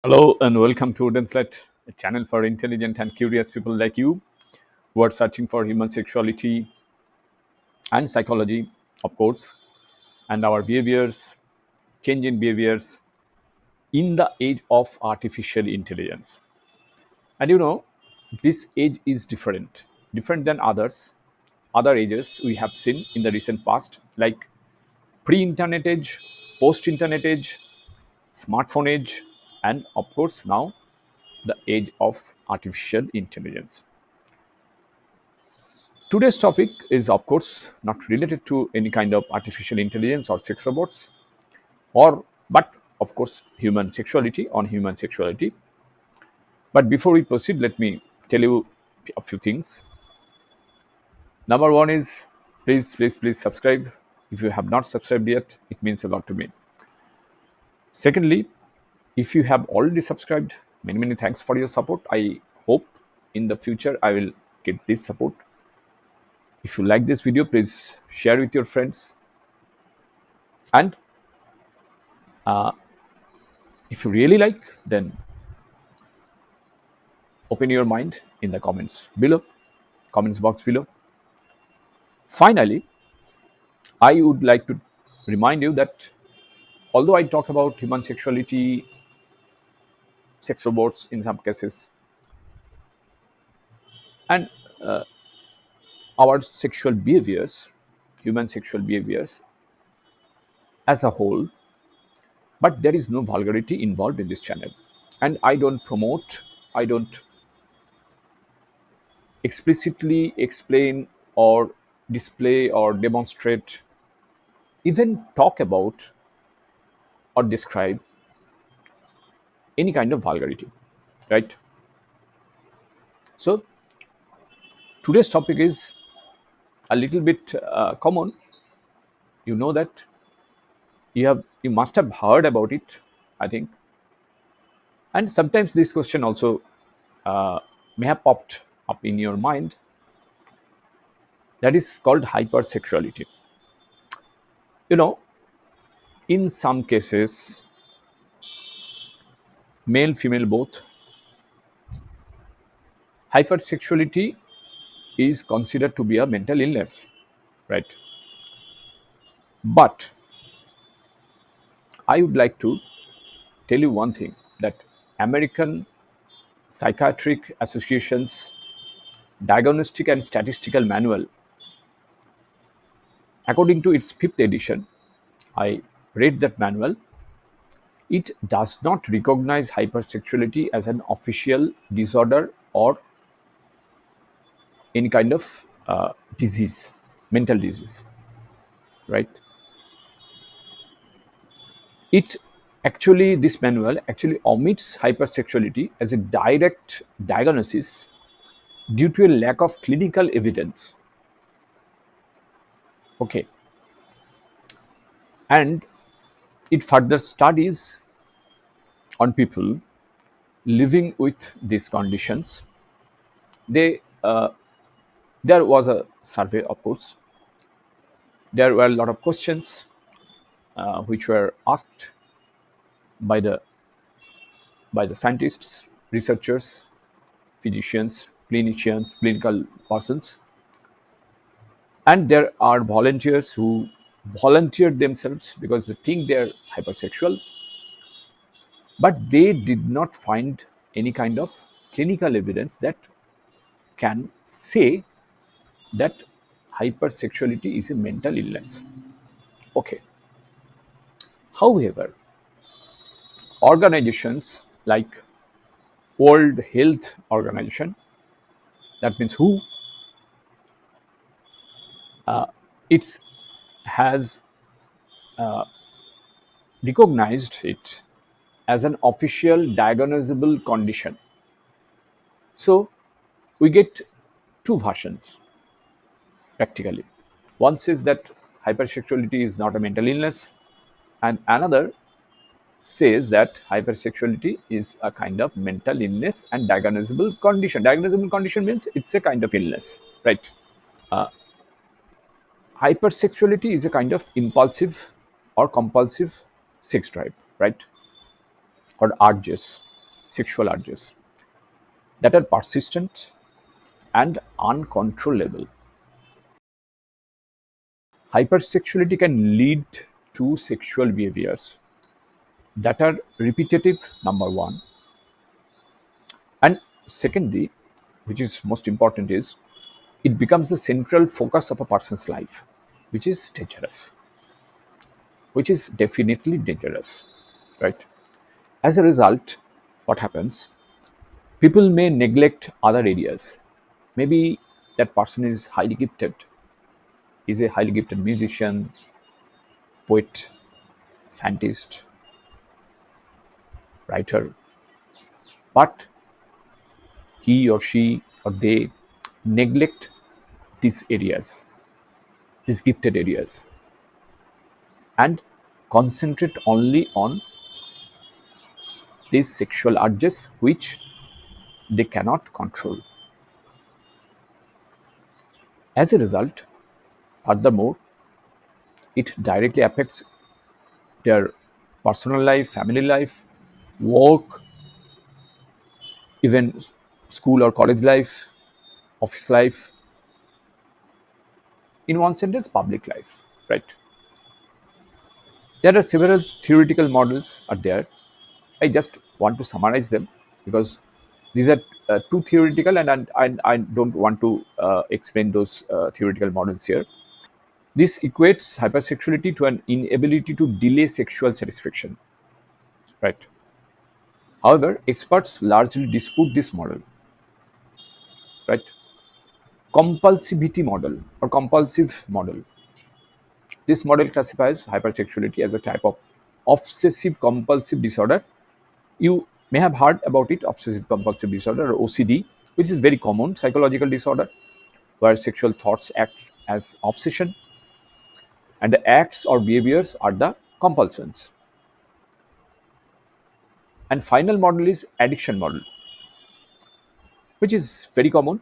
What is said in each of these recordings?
Hello and welcome to Denslet, a channel for intelligent and curious people like you who are searching for human sexuality and psychology, of course, and our behaviors, change in behaviors in the age of artificial intelligence. And this age is different than other ages we have seen in the recent past, like pre-internet age, post-internet age, smartphone age, and of course now the age of artificial intelligence. Today's topic is, of course, not related to any kind of artificial intelligence or sex robots, but of course, human sexuality. But before we proceed, let me tell you a few things. Number one is please subscribe. If you have not subscribed yet, it means a lot to me. Secondly, if you have already subscribed, many thanks for your support. I hope in the future I will get this support. If you like this video, please share with your friends. And if you really like, then open your mind in the comments box below. Finally, I would like to remind you that although I talk about human sexuality, sex robots in some cases, and our sexual behaviors, human sexual behaviors as a whole, but there is no vulgarity involved in this channel. And I don't promote, I don't explicitly explain or display or demonstrate, even talk about or describe any kind of vulgarity, right? So today's topic is a little bit common. You know that you must have heard about it, I think, and sometimes this question also may have popped up in your mind. That is called hypersexuality. You know, in some cases, male, female both, hypersexuality is considered to be a mental illness, right? But I would like to tell you one thing, that American Psychiatric Association's Diagnostic and Statistical Manual, according to its fifth edition, I read that manual. It does not recognize hypersexuality as an official disorder or any kind of disease, mental disease, right? It actually, this manual actually omits hypersexuality as a direct diagnosis due to a lack of clinical evidence. Okay, and it further studies on people living with these conditions. They there was a survey, of course. There were a lot of questions which were asked by the scientists, researchers, physicians, clinicians, clinical persons, and there are volunteers who volunteered themselves because they think they are hypersexual, but they did not find any kind of clinical evidence that can say that hypersexuality is a mental illness. Okay. However, organizations like World Health Organization, that means WHO, it's has recognized it as an official diagnosable condition. So we get two versions practically. One says that hypersexuality is not a mental illness, and another says that hypersexuality is a kind of mental illness and diagnosable condition. Diagnosable condition means it's a kind of illness, right? Hypersexuality is a kind of impulsive or compulsive sex drive, right? Or urges. sexual urges that are persistent and uncontrollable. Hypersexuality can lead to sexual behaviors that are repetitive, number one. And secondly, which is most important, is it becomes the central focus of a person's life, which is dangerous, which is definitely dangerous, right? As a result, what happens? People may neglect other areas. Maybe that person is highly gifted, is a highly gifted musician, poet, scientist, writer, but he or she or they neglect these areas, these gifted areas, and concentrate only on these sexual urges which they cannot control. As a result, furthermore, it directly affects their personal life, family life, work, even school or college life, office life, in one sentence, public life, right? There are several theoretical models are there. I just want to summarize them because these are too theoretical, and I don't want to explain those theoretical models here. This equates hypersexuality to an inability to delay sexual satisfaction, right? However, experts largely dispute this model, right? Compulsivity model or compulsive model. This model classifies hypersexuality as a type of obsessive compulsive disorder. You may have heard about it, obsessive compulsive disorder or OCD, which is very common psychological disorder where sexual thoughts acts as obsession and the acts or behaviors are the compulsions. And final model is addiction model, which is very common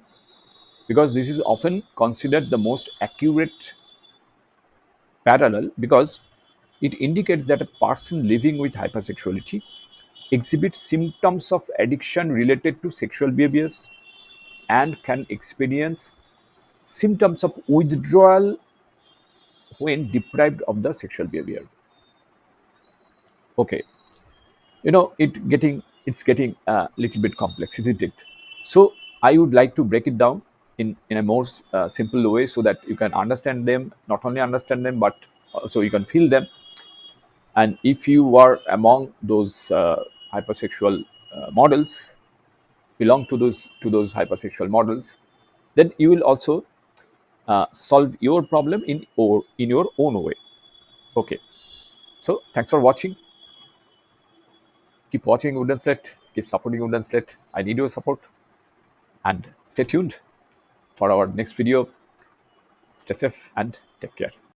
because this is often considered the most accurate parallel because it indicates that a person living with hypersexuality exhibits symptoms of addiction related to sexual behaviors and can experience symptoms of withdrawal when deprived of the sexual behavior. Okay, it's getting a little bit complex, isn't it? So I would like to break it down in a more simple way so that you can understand them, not only understand them but also you can feel them. And if you are among those hypersexual models, belong to those hypersexual models, then you will also solve your problem in your own way. Okay, so thanks for watching. Keep watching Wooden Slet, keep supporting Wooden Slet. I need your support, and stay tuned for our next video. Stay safe and take care.